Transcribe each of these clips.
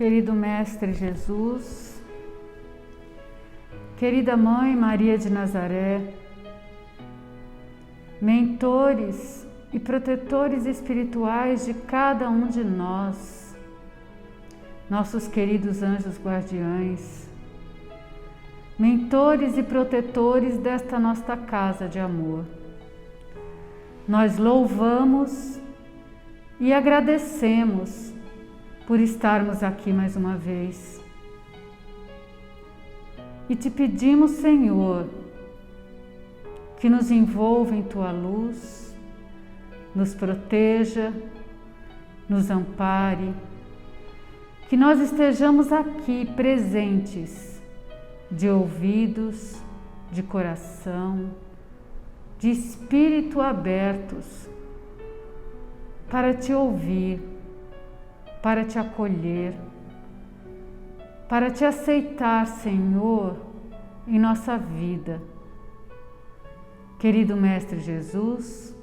querido Mestre Jesus, querida Mãe Maria de Nazaré, mentores e protetores espirituais de cada um de nós, nossos queridos anjos guardiães, mentores e protetores desta nossa casa de amor. Nós louvamos e agradecemos por estarmos aqui mais uma vez. E te pedimos, Senhor, que nos envolva em Tua luz, nos proteja, nos ampare, que nós estejamos aqui presentes, de ouvidos, de coração, de espírito abertos, para Te ouvir, para Te acolher, para Te aceitar, Senhor, em nossa vida. Querido Mestre Jesus,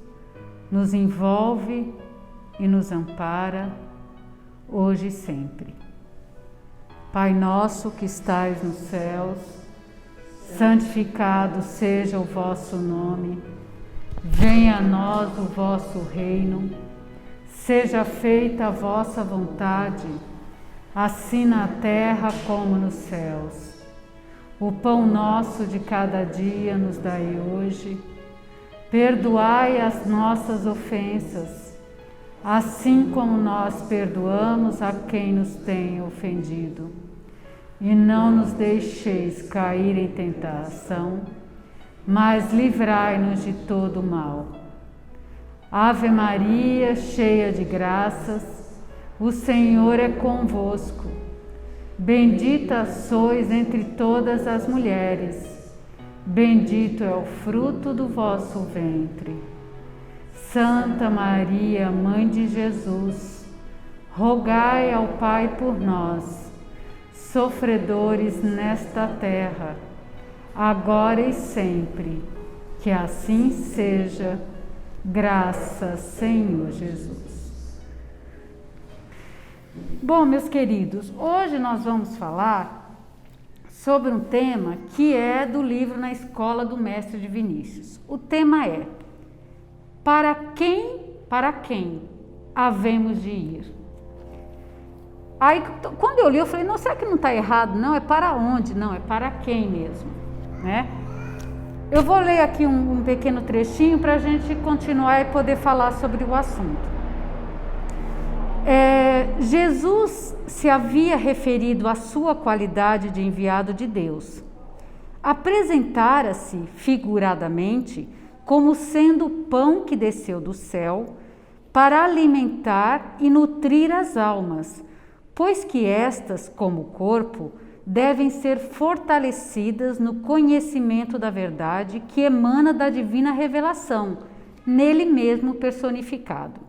nos envolve e nos ampara, hoje e sempre. Pai nosso que estais nos céus, santificado seja o vosso nome, venha a nós o vosso reino, seja feita a vossa vontade, assim na terra como nos céus. O pão nosso de cada dia nos dai hoje, perdoai as nossas ofensas, assim como nós perdoamos a quem nos tem ofendido. E não nos deixeis cair em tentação, mas livrai-nos de todo o mal. Ave Maria, cheia de graças, o Senhor é convosco. Bendita sois entre todas as mulheres, bendito é o fruto do vosso ventre. Santa Maria, Mãe de Jesus, rogai ao Pai por nós, sofredores nesta terra, agora e sempre, que assim seja. Graças, Senhor Jesus. Bom, meus queridos, hoje nós vamos falar sobre um tema que é do livro Na Escola do Mestre de Vinícius. O tema é: para quem havemos de ir? Aí, quando eu li, eu falei, não, será que não está errado? Não, é para onde? Não, é para quem mesmo, né? Eu vou ler aqui um pequeno trechinho para a gente continuar e poder falar sobre o assunto. Jesus se havia referido à sua qualidade de enviado de Deus. Apresentara-se figuradamente como sendo o pão que desceu do céu para alimentar e nutrir as almas, pois que estas, como o corpo, devem ser fortalecidas no conhecimento da verdade que emana da divina revelação, nele mesmo personificado.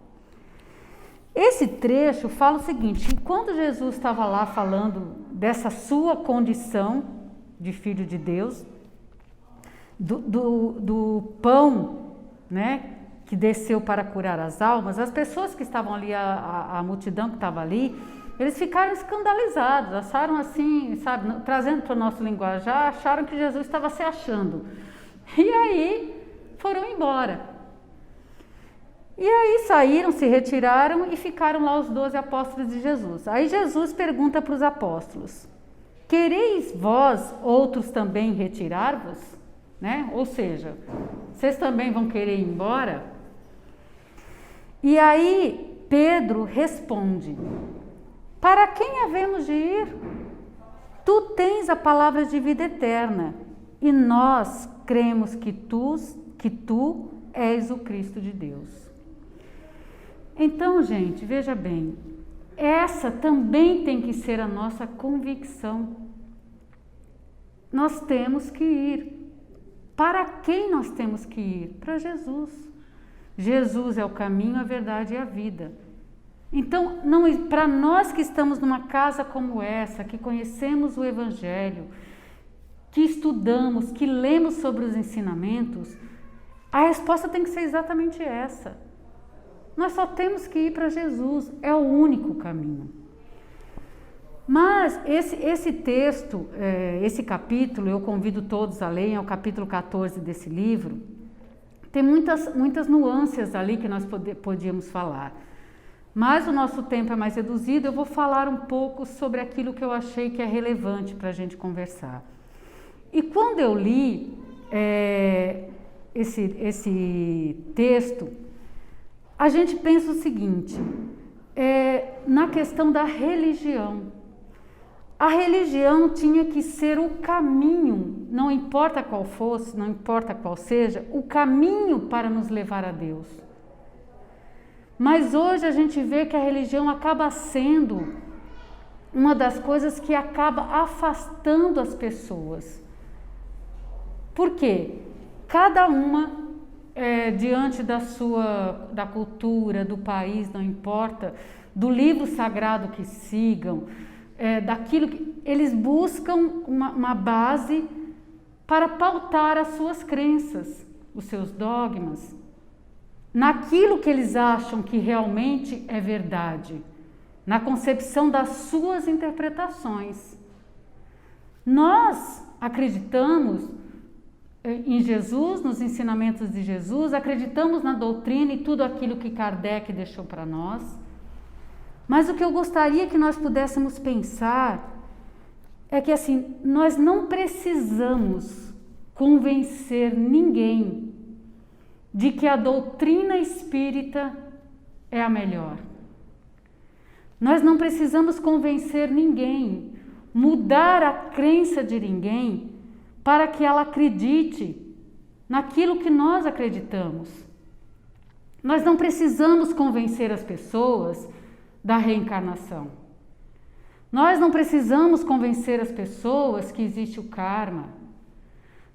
Esse trecho fala o seguinte: quando Jesus estava lá falando dessa sua condição de filho de Deus, do pão, né, que desceu para curar as almas, as pessoas que estavam ali, a multidão que estava ali, eles ficaram escandalizados, acharam assim, sabe, trazendo para o nosso linguajar, acharam que Jesus estava se achando. E aí foram embora. E aí saíram, se retiraram e ficaram lá os 12 apóstolos de Jesus. Aí Jesus pergunta para os apóstolos: quereis vós outros também retirar-vos? Né? Ou seja, vocês também vão querer ir embora? E aí Pedro responde: para quem havemos de ir? Tu tens a palavra de vida eterna, e nós cremos que tu és o Cristo de Deus. Então, gente, veja bem, essa também tem que ser a nossa convicção. Nós temos que ir. Para quem nós temos que ir? Para Jesus. Jesus é o caminho, a verdade e a vida. Então, para nós que estamos numa casa como essa, que conhecemos o Evangelho, que estudamos, que lemos sobre os ensinamentos, a resposta tem que ser exatamente essa. Nós só temos que ir para Jesus, é o único caminho. Mas esse texto, esse capítulo, eu convido todos a lerem, é o capítulo 14 desse livro, tem muitas nuances ali que nós podíamos falar. Mas o nosso tempo é mais reduzido, eu vou falar um pouco sobre aquilo que eu achei que é relevante para a gente conversar. E quando eu li esse texto, a gente pensa o seguinte, na questão da religião. A religião tinha que ser o caminho, não importa qual fosse, não importa qual seja, o caminho para nos levar a Deus. Mas hoje a gente vê que a religião acaba sendo uma das coisas que acaba afastando as pessoas. Por quê? Cada uma, diante da cultura, do país, não importa, do livro sagrado que sigam, daquilo que eles buscam uma base para pautar as suas crenças, os seus dogmas, naquilo que eles acham que realmente é verdade, na concepção das suas interpretações. Nós acreditamos em Jesus, nos ensinamentos de Jesus, acreditamos na doutrina e tudo aquilo que Kardec deixou para nós, mas o que eu gostaria que nós pudéssemos pensar é que assim, nós não precisamos convencer ninguém de que a doutrina espírita é a melhor. Nós não precisamos convencer ninguém, mudar a crença de ninguém para que ela acredite naquilo que nós acreditamos. Nós não precisamos convencer as pessoas da reencarnação. Nós não precisamos convencer as pessoas que existe o karma.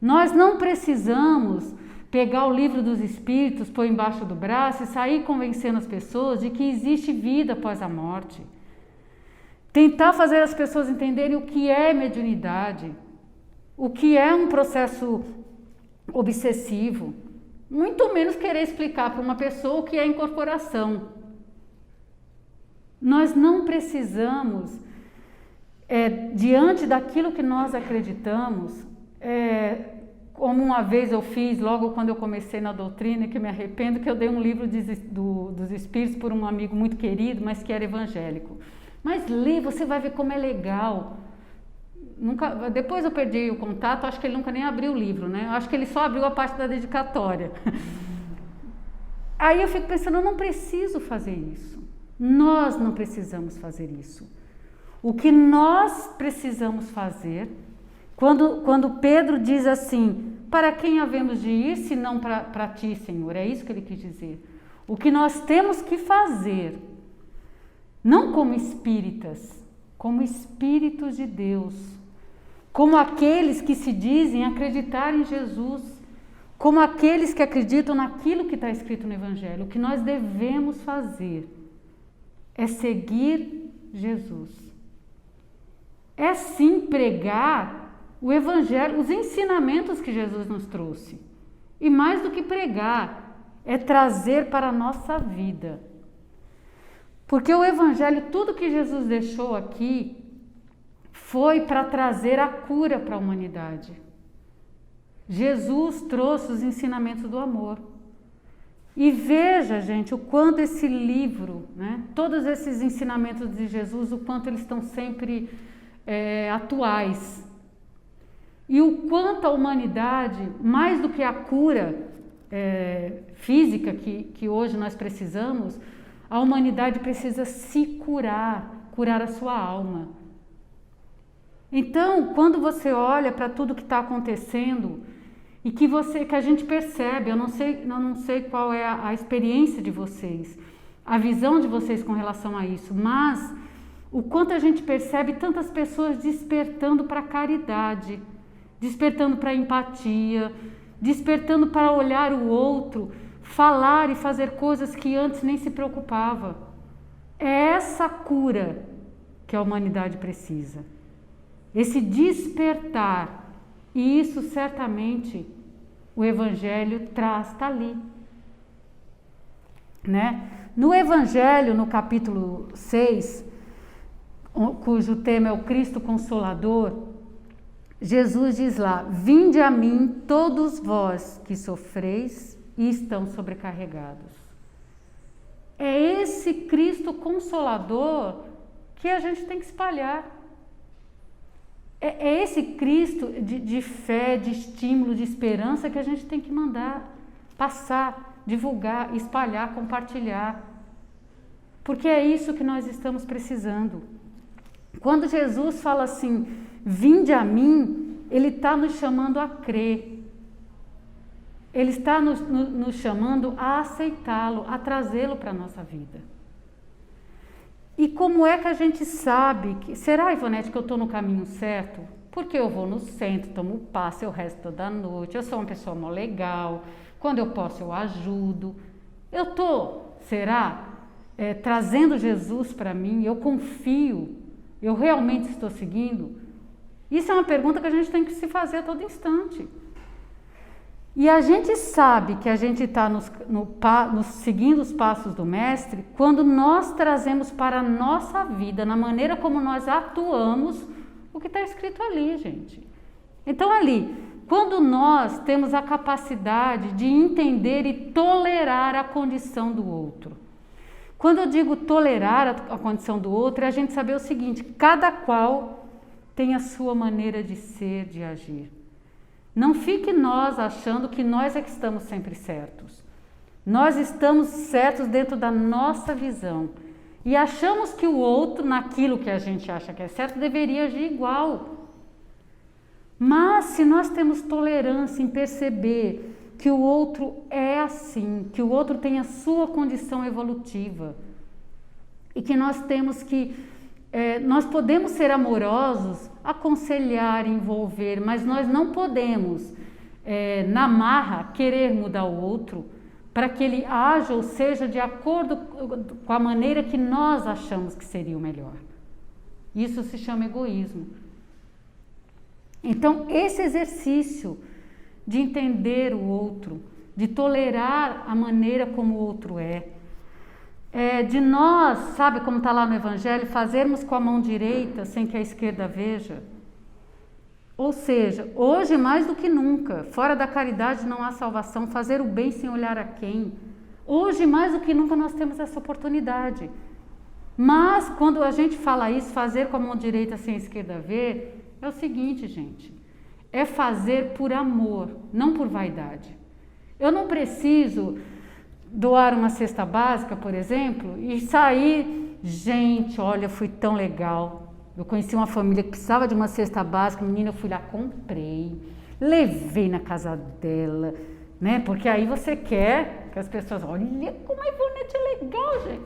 Nós não precisamos pegar o livro dos espíritos, pôr embaixo do braço e sair convencendo as pessoas de que existe vida após a morte. Tentar fazer as pessoas entenderem o que é mediunidade, o que é um processo obsessivo, muito menos querer explicar para uma pessoa o que é incorporação. Nós não precisamos, diante daquilo que nós acreditamos, como uma vez eu fiz, logo quando eu comecei na doutrina, que me arrependo, que eu dei um livro dos Espíritos por um amigo muito querido, mas que era evangélico. Mas lê, você vai ver como é legal. Depois eu perdi o contato, acho que ele nunca nem abriu o livro, né? Acho que ele só abriu a parte da dedicatória. Aí eu fico pensando, eu não preciso fazer isso. Nós não precisamos fazer isso. O que nós precisamos fazer, quando Pedro diz assim, para quem havemos de ir, se não para ti, Senhor? É isso que ele quis dizer. O que nós temos que fazer, não como espíritas, como espíritos de Deus, como aqueles que se dizem acreditar em Jesus, como aqueles que acreditam naquilo que está escrito no Evangelho. O que nós devemos fazer é seguir Jesus. É sim pregar o Evangelho, os ensinamentos que Jesus nos trouxe. E mais do que pregar, é trazer para a nossa vida. Porque o Evangelho, tudo que Jesus deixou aqui, foi para trazer a cura para a humanidade. Jesus trouxe os ensinamentos do amor. E veja, gente, o quanto esse livro, né, todos esses ensinamentos de Jesus, o quanto eles estão sempre atuais. E o quanto a humanidade, mais do que a cura física que hoje nós precisamos, a humanidade precisa se curar a sua alma. Então, quando você olha para tudo que está acontecendo e que a gente percebe, eu não sei qual é a experiência de vocês, a visão de vocês com relação a isso, mas o quanto a gente percebe tantas pessoas despertando para a caridade, despertando para a empatia, despertando para olhar o outro, falar e fazer coisas que antes nem se preocupava. É essa cura que a humanidade precisa. Esse despertar. E isso certamente o Evangelho traz, está ali. Né? No Evangelho, no capítulo 6, cujo tema é o Cristo Consolador, Jesus diz lá: vinde a mim todos vós que sofreis e estão sobrecarregados. É esse Cristo Consolador que a gente tem que espalhar. É esse Cristo de fé, de estímulo, de esperança que a gente tem que mandar, passar, divulgar, espalhar, compartilhar. Porque é isso que nós estamos precisando. Quando Jesus fala assim, vinde a mim, Ele está nos chamando a crer. Ele está nos chamando a aceitá-lo, a trazê-lo para a nossa vida. E como é que a gente sabe que... Será, Ivonete, que eu estou no caminho certo? Porque eu vou no centro, tomo passe, eu resto toda noite, eu sou uma pessoa mó legal, quando eu posso eu ajudo. Eu estou, será, trazendo Jesus para mim? Eu confio? Eu realmente estou seguindo? Isso é uma pergunta que a gente tem que se fazer a todo instante. E a gente sabe que a gente está seguindo os passos do Mestre quando nós trazemos para a nossa vida, na maneira como nós atuamos, o que está escrito ali, gente. Então ali, quando nós temos a capacidade de entender e tolerar a condição do outro. Quando eu digo tolerar a condição do outro, é a gente saber o seguinte: cada qual tem a sua maneira de ser, de agir. Não fique nós achando que nós é que estamos sempre certos. Nós estamos certos dentro da nossa visão. E achamos que o outro, naquilo que a gente acha que é certo, deveria agir igual. Mas se nós temos tolerância em perceber que o outro é assim, que o outro tem a sua condição evolutiva, e que nós temos que... nós podemos ser amorosos, aconselhar, envolver, mas nós não podemos, na marra, querer mudar o outro para que ele haja ou seja de acordo com a maneira que nós achamos que seria o melhor. Isso se chama egoísmo. Então, esse exercício de entender o outro, de tolerar a maneira como o outro de nós, sabe como está lá no Evangelho, fazermos com a mão direita sem que a esquerda veja. Ou seja, hoje mais do que nunca, fora da caridade não há salvação, fazer o bem sem olhar a quem. Hoje mais do que nunca nós temos essa oportunidade. Mas quando a gente fala isso, fazer com a mão direita sem a esquerda ver, é o seguinte, gente, é fazer por amor, não por vaidade. Eu não preciso doar uma cesta básica, por exemplo, e sair, gente, olha, fui tão legal. Eu conheci uma família que precisava de uma cesta básica, menina, eu fui lá, comprei, levei na casa dela, né? Porque aí você quer que as pessoas, olha como a Ivonete é legal, gente.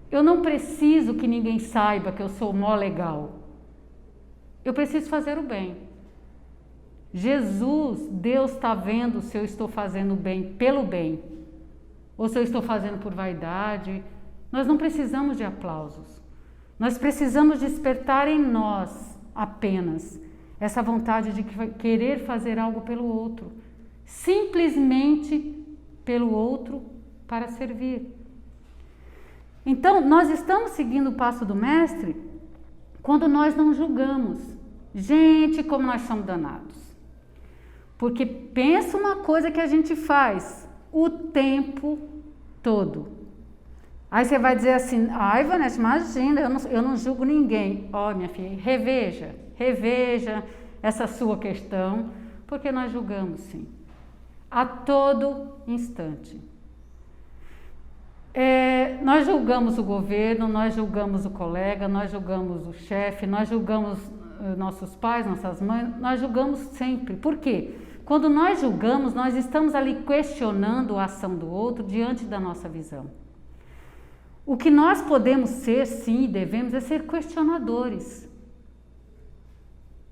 Eu não preciso que ninguém saiba que eu sou mó legal. Eu preciso fazer o bem. Jesus, Deus está vendo se eu estou fazendo o bem pelo bem, ou se eu estou fazendo por vaidade. Nós não precisamos de aplausos. Nós precisamos despertar em nós apenas essa vontade de querer fazer algo pelo outro, simplesmente pelo outro, para servir. Então, nós estamos seguindo o passo do Mestre quando nós não julgamos. Gente, como nós somos danados. Porque pensa uma coisa que a gente faz o tempo todo. Aí você vai dizer assim, ai, Vanessa, imagina, eu não julgo ninguém. Ó, minha filha, reveja essa sua questão, porque nós julgamos sim, a todo instante. Nós julgamos o governo, nós julgamos o colega, nós julgamos o chefe, nós julgamos nossos pais, nossas mães, nós julgamos sempre. Por quê? Quando nós julgamos, nós estamos ali questionando a ação do outro diante da nossa visão. O que nós podemos ser, sim, devemos, é ser questionadores.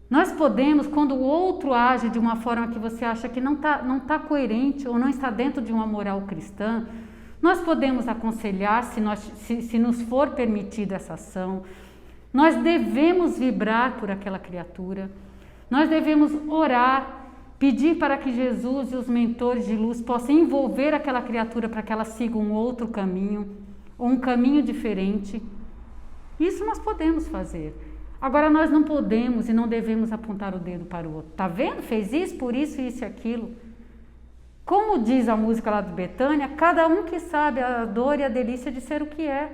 Nós podemos, quando o outro age de uma forma que você acha que não tá coerente ou não está dentro de uma moral cristã, nós podemos aconselhar se nos for permitida essa ação. Nós devemos vibrar por aquela criatura. Nós devemos orar, pedir para que Jesus e os mentores de luz possam envolver aquela criatura para que ela siga um outro caminho, ou um caminho diferente. Isso nós podemos fazer. Agora, nós não podemos e não devemos apontar o dedo para o outro. Tá vendo? Fez isso, por isso, isso e aquilo. Como diz a música lá de Betânia, cada um que sabe a dor e a delícia de ser o que é.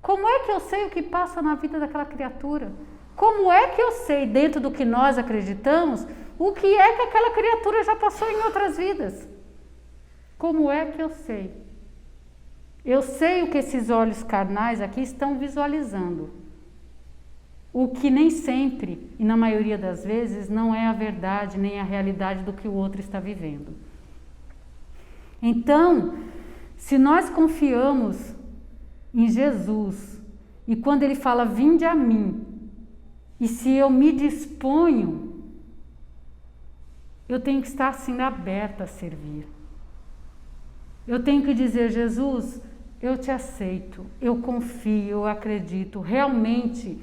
Como é que eu sei o que passa na vida daquela criatura? Como é que eu sei, dentro do que nós acreditamos, o que é que aquela criatura já passou em outras vidas? Como é que eu sei? Eu sei o que esses olhos carnais aqui estão visualizando. O que nem sempre, e na maioria das vezes, não é a verdade nem a realidade do que o outro está vivendo. Então, se nós confiamos em Jesus, e quando ele fala, vinde a mim, e se eu me disponho, eu tenho que estar assim aberta a servir. Eu tenho que dizer, Jesus, eu te aceito, eu confio, eu acredito, realmente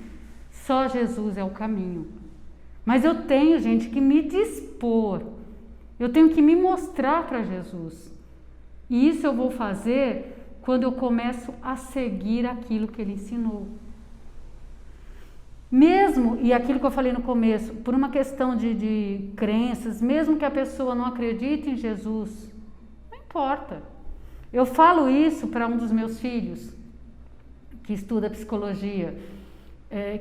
só Jesus é o caminho. Mas eu tenho, gente, que me dispor, eu tenho que me mostrar para Jesus. E isso eu vou fazer quando eu começo a seguir aquilo que ele ensinou. Mesmo, e aquilo que eu falei no começo, por uma questão de crenças, mesmo que a pessoa não acredite em Jesus, não importa. Eu falo isso para um dos meus filhos, que estuda psicologia,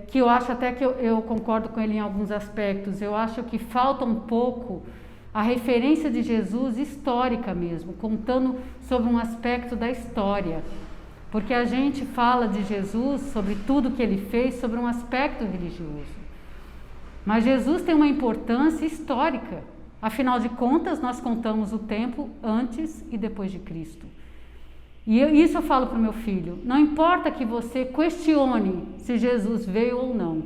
que eu acho até que eu concordo com ele em alguns aspectos. Eu acho que falta um pouco a referência de Jesus histórica mesmo, contando sobre um aspecto da história. Porque a gente fala de Jesus, sobre tudo que ele fez, sobre um aspecto religioso. Mas Jesus tem uma importância histórica. Afinal de contas, nós contamos o tempo antes e depois de Cristo. E isso eu falo para o meu filho. Não importa que você questione se Jesus veio ou não.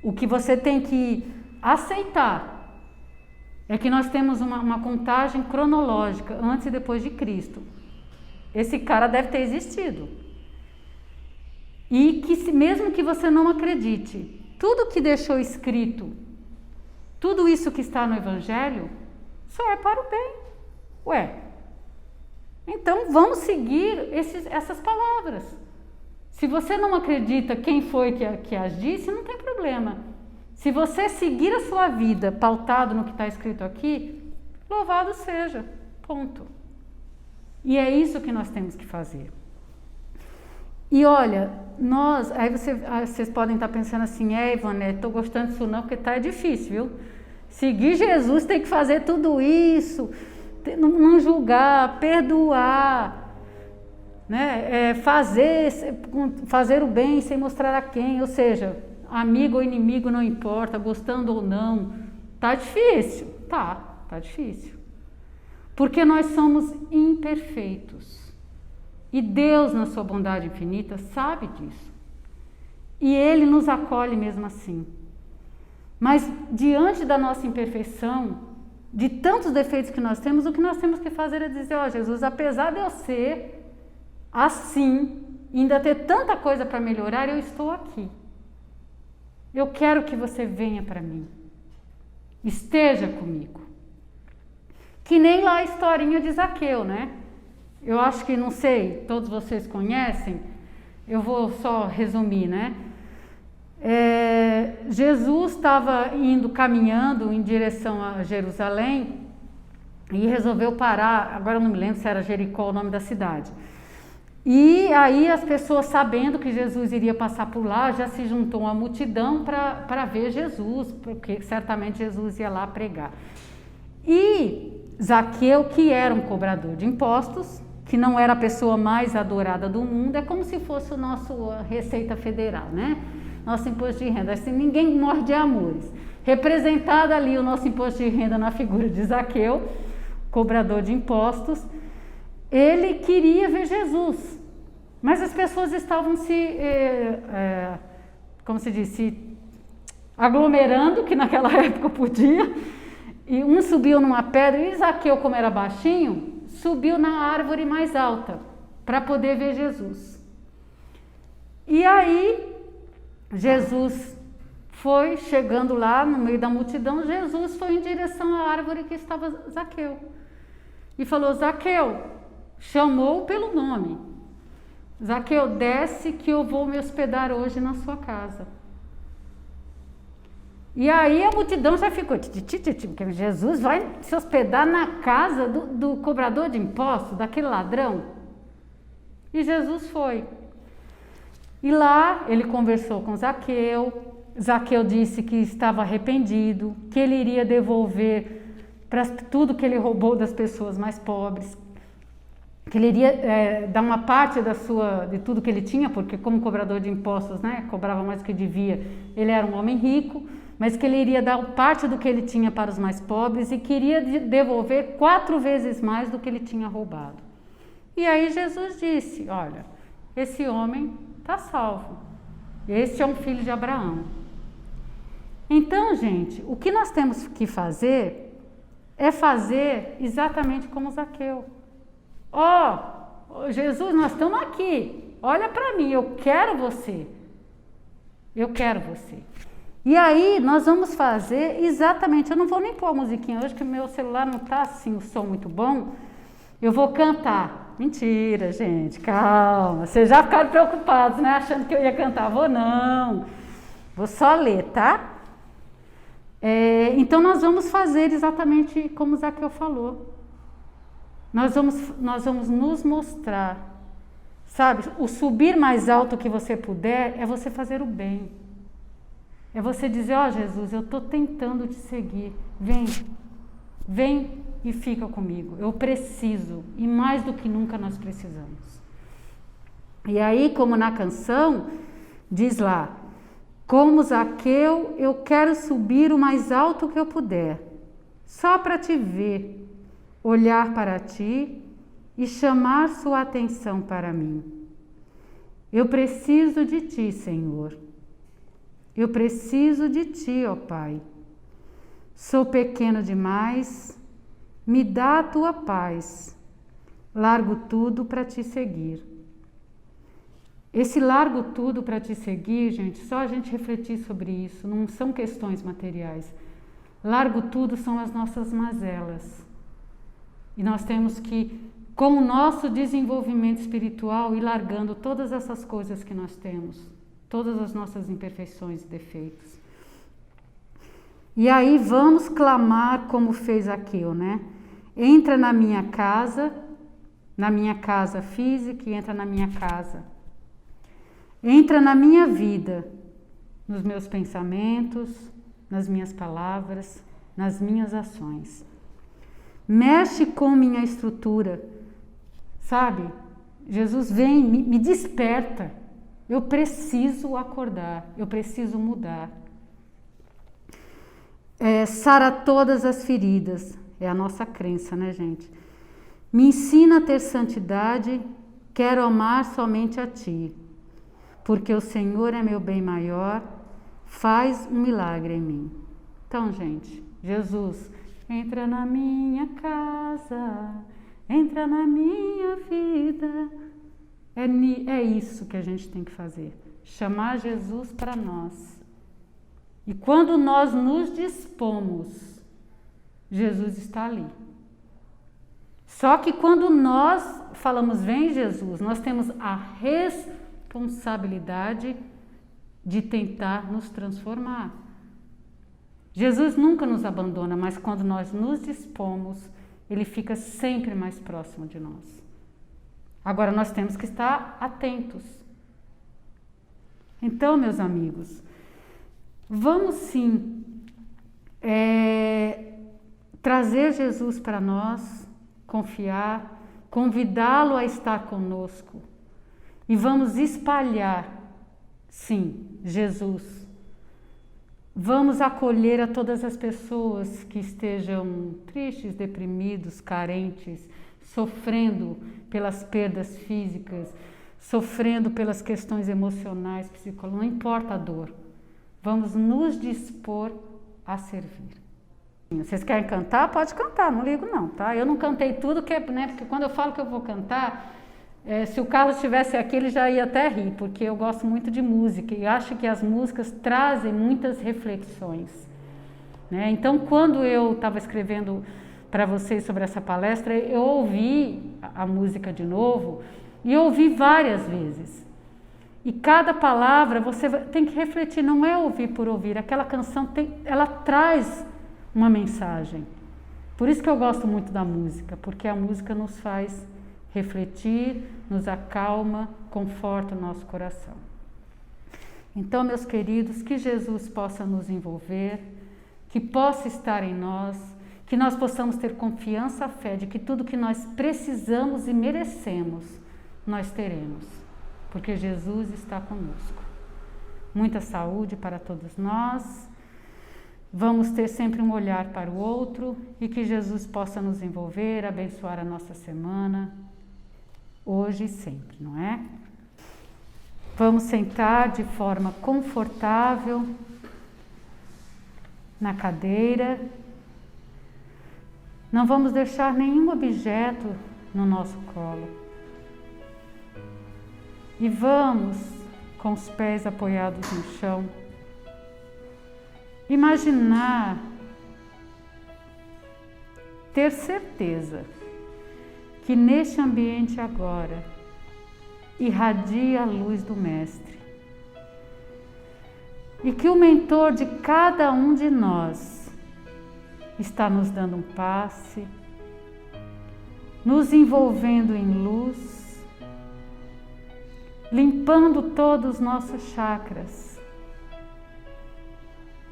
O que você tem que aceitar é que nós temos uma contagem cronológica antes e depois de Cristo. Esse cara deve ter existido. E que mesmo que você não acredite, tudo que deixou escrito, tudo isso que está no Evangelho, só é para o bem. Ué, então vamos seguir essas palavras. Se você não acredita quem foi que as disse, não tem problema. Se você seguir a sua vida pautado no que está escrito aqui, louvado seja, ponto. E é isso que nós temos que fazer. E olha, aí vocês podem estar pensando assim, Ivone, estou gostando disso não, porque é difícil, viu? Seguir Jesus tem que fazer tudo isso, não julgar, perdoar, né? Fazer o bem sem mostrar a quem, ou seja, amigo ou inimigo não importa, gostando ou não, tá difícil, tá difícil. Porque nós somos imperfeitos. E Deus, na sua bondade infinita, sabe disso. E Ele nos acolhe mesmo assim. Mas, diante da nossa imperfeição, de tantos defeitos que nós temos, o que nós temos que fazer é dizer, Jesus, apesar de eu ser assim, ainda ter tanta coisa para melhorar, eu estou aqui. Eu quero que você venha para mim. Esteja comigo. Que nem lá a historinha de Zaqueu, né? Eu acho que, não sei, todos vocês conhecem, eu vou só resumir, né? Jesus estava caminhando em direção a Jerusalém e resolveu parar, agora eu não me lembro se era Jericó o nome da cidade. E aí as pessoas, sabendo que Jesus iria passar por lá, já se juntou uma multidão para ver Jesus, porque certamente Jesus ia lá pregar. E Zaqueu, que era um cobrador de impostos, que não era a pessoa mais adorada do mundo, é como se fosse o nosso Receita Federal, né? Nosso imposto de renda, assim, ninguém morre de amores. Representado ali o nosso imposto de renda na figura de Zaqueu, cobrador de impostos, ele queria ver Jesus, mas as pessoas estavam como se diz, se aglomerando, que naquela época podia, e um subiu numa pedra, e Zaqueu, como era baixinho, subiu na árvore mais alta, para poder ver Jesus. E aí, Jesus foi chegando lá no meio da multidão, Jesus foi em direção à árvore que estava Zaqueu. E falou, Zaqueu, chamou pelo nome. Zaqueu, desce que eu vou me hospedar hoje na sua casa. E aí a multidão já ficou, porque Jesus vai se hospedar na casa do cobrador de impostos, daquele ladrão. E Jesus foi. E lá ele conversou com Zaqueu. Zaqueu disse que estava arrependido, que ele iria devolver tudo que ele roubou das pessoas mais pobres, que ele iria dar uma parte de tudo que ele tinha, porque como cobrador de impostos, né, cobrava mais do que devia, ele era um homem rico, mas que ele iria dar parte do que ele tinha para os mais pobres e queria devolver 4 vezes mais do que ele tinha roubado. E aí Jesus disse, olha, esse homem está salvo, este é um filho de Abraão. Então, gente, o que nós temos que fazer é fazer exatamente como Zaqueu. Jesus, nós estamos aqui, olha para mim, eu quero você. Eu quero você. E aí nós vamos fazer exatamente, eu não vou nem pôr a musiquinha hoje, que meu celular não está assim, o som muito bom, eu vou cantar. Mentira, gente, calma, vocês já ficaram preocupados, né, achando que eu ia cantar, vou não, vou só ler, tá? Então nós vamos fazer exatamente como o Zaqueu falou. Nós vamos nos mostrar, sabe? O subir mais alto que você puder é você fazer o bem. É você dizer, Jesus, eu estou tentando te seguir. Vem e fica comigo. Eu preciso. E mais do que nunca nós precisamos. E aí, como na canção, diz lá, como Zaqueu, eu quero subir o mais alto que eu puder, só para te ver, olhar para ti e chamar sua atenção para mim. Eu preciso de ti, Senhor. Eu preciso de ti, ó Pai. Sou pequeno demais, me dá a tua paz. Largo tudo para te seguir. Esse largo tudo para te seguir, gente, só a gente refletir sobre isso, não são questões materiais. Largo tudo são as nossas mazelas. E nós temos que, com o nosso desenvolvimento espiritual, ir largando todas essas coisas que nós temos, todas as nossas imperfeições e defeitos. E aí vamos clamar como fez Zaqueu, né? Entra na minha casa física e entra na minha casa. Entra na minha vida, nos meus pensamentos, nas minhas palavras, nas minhas ações. Mexe com minha estrutura, sabe? Jesus vem, me desperta. Eu preciso acordar, eu preciso mudar. Sara todas as feridas, é a nossa crença, né, gente? Me ensina a ter santidade, quero amar somente a ti. Porque o Senhor é meu bem maior, faz um milagre em mim. Então, gente, Jesus, entra na minha casa, entra na minha vida. É isso que a gente tem que fazer, chamar Jesus para nós. E quando nós nos dispomos, Jesus está ali. Só que quando nós falamos, vem Jesus, nós temos a responsabilidade de tentar nos transformar. Jesus nunca nos abandona, mas quando nós nos dispomos, ele fica sempre mais próximo de nós. Agora nós temos que estar atentos. Então, meus amigos, vamos sim trazer Jesus para nós, confiar, convidá-lo a estar conosco. E vamos espalhar, sim, Jesus. Vamos acolher a todas as pessoas que estejam tristes, deprimidos, carentes, sofrendo pelas perdas físicas, sofrendo pelas questões emocionais, psicológicas, não importa a dor. Vamos nos dispor a servir. Vocês querem cantar? Pode cantar, não ligo não, tá? Eu não cantei tudo, porque quando eu falo que eu vou cantar... se o Carlos estivesse aqui, ele já ia até rir, porque eu gosto muito de música e acho que as músicas trazem muitas reflexões, né? Então, quando eu estava escrevendo para vocês sobre essa palestra, eu ouvi a música de novo e ouvir várias vezes. E cada palavra você tem que refletir, não é ouvir por ouvir. Aquela canção ela traz uma mensagem. Por isso que eu gosto muito da música, porque a música nos faz refletir, nos acalma, conforta o nosso coração. Então, meus queridos, que Jesus possa nos envolver, que possa estar em nós, que nós possamos ter confiança, fé de que tudo que nós precisamos e merecemos, nós teremos, porque Jesus está conosco. Muita saúde para todos nós. Vamos ter sempre um olhar para o outro e que Jesus possa nos envolver, abençoar a nossa semana, hoje e sempre, não é? Vamos sentar de forma confortável na cadeira. Não vamos deixar nenhum objeto no nosso colo. E vamos, com os pés apoiados no chão, imaginar, ter certeza que neste ambiente agora irradia a luz do Mestre e que o mentor de cada um de nós está nos dando um passe, nos envolvendo em luz, limpando todos os nossos chakras,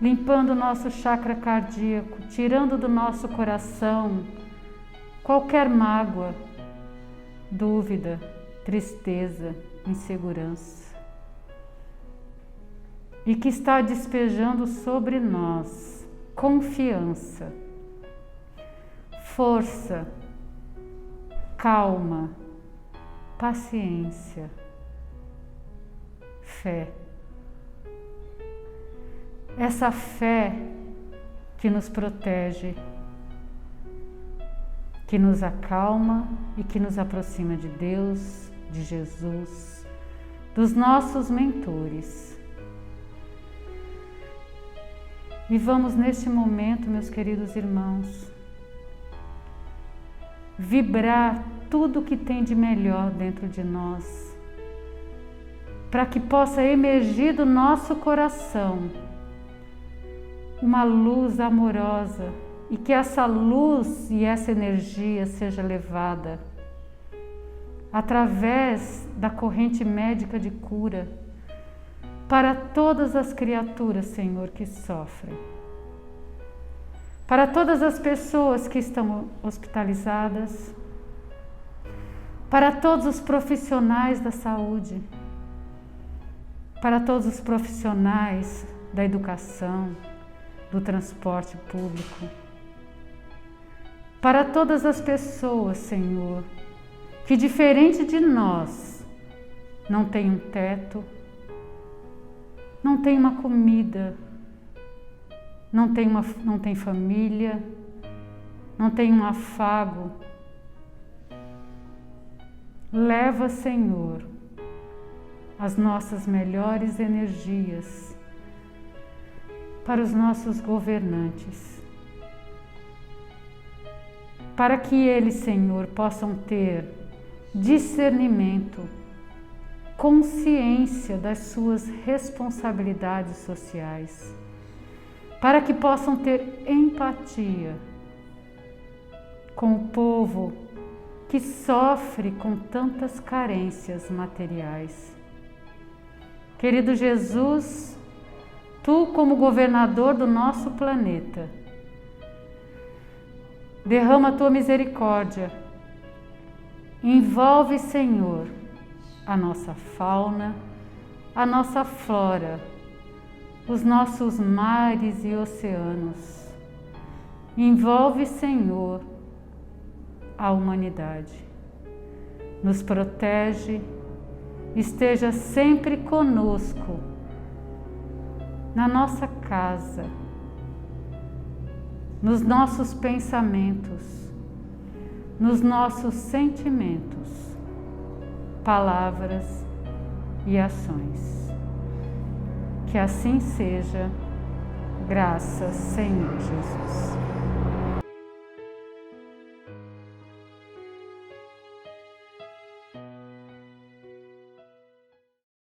limpando o nosso chakra cardíaco, tirando do nosso coração qualquer mágoa, dúvida, tristeza, insegurança. E que está despejando sobre nós confiança, força, calma, paciência, fé. Essa fé que nos protege, que nos acalma e que nos aproxima de Deus, de Jesus, dos nossos mentores. E vamos neste momento, meus queridos irmãos, vibrar tudo que tem de melhor dentro de nós, para que possa emergir do nosso coração uma luz amorosa e que essa luz e essa energia seja levada através da corrente médica de cura para todas as criaturas, Senhor, que sofrem, para todas as pessoas que estão hospitalizadas, para todos os profissionais da saúde, para todos os profissionais da educação, do transporte público, para todas as pessoas, Senhor, que diferente de nós não tem um teto, não tem uma comida, não tem família, não tem um afago. Leva, Senhor, as nossas melhores energias para os nossos governantes, para que eles, Senhor, possam ter discernimento, consciência das suas responsabilidades sociais, para que possam ter empatia com o povo que sofre com tantas carências materiais. Querido Jesus, Tu, como governador do nosso planeta, derrama a Tua misericórdia, envolve, Senhor, a nossa fauna, a nossa flora, os nossos mares e oceanos. Envolve, Senhor, a humanidade. Nos protege, esteja sempre conosco, na nossa casa, nos nossos pensamentos, nos nossos sentimentos, palavras e ações. Que assim seja, graças, Senhor Jesus.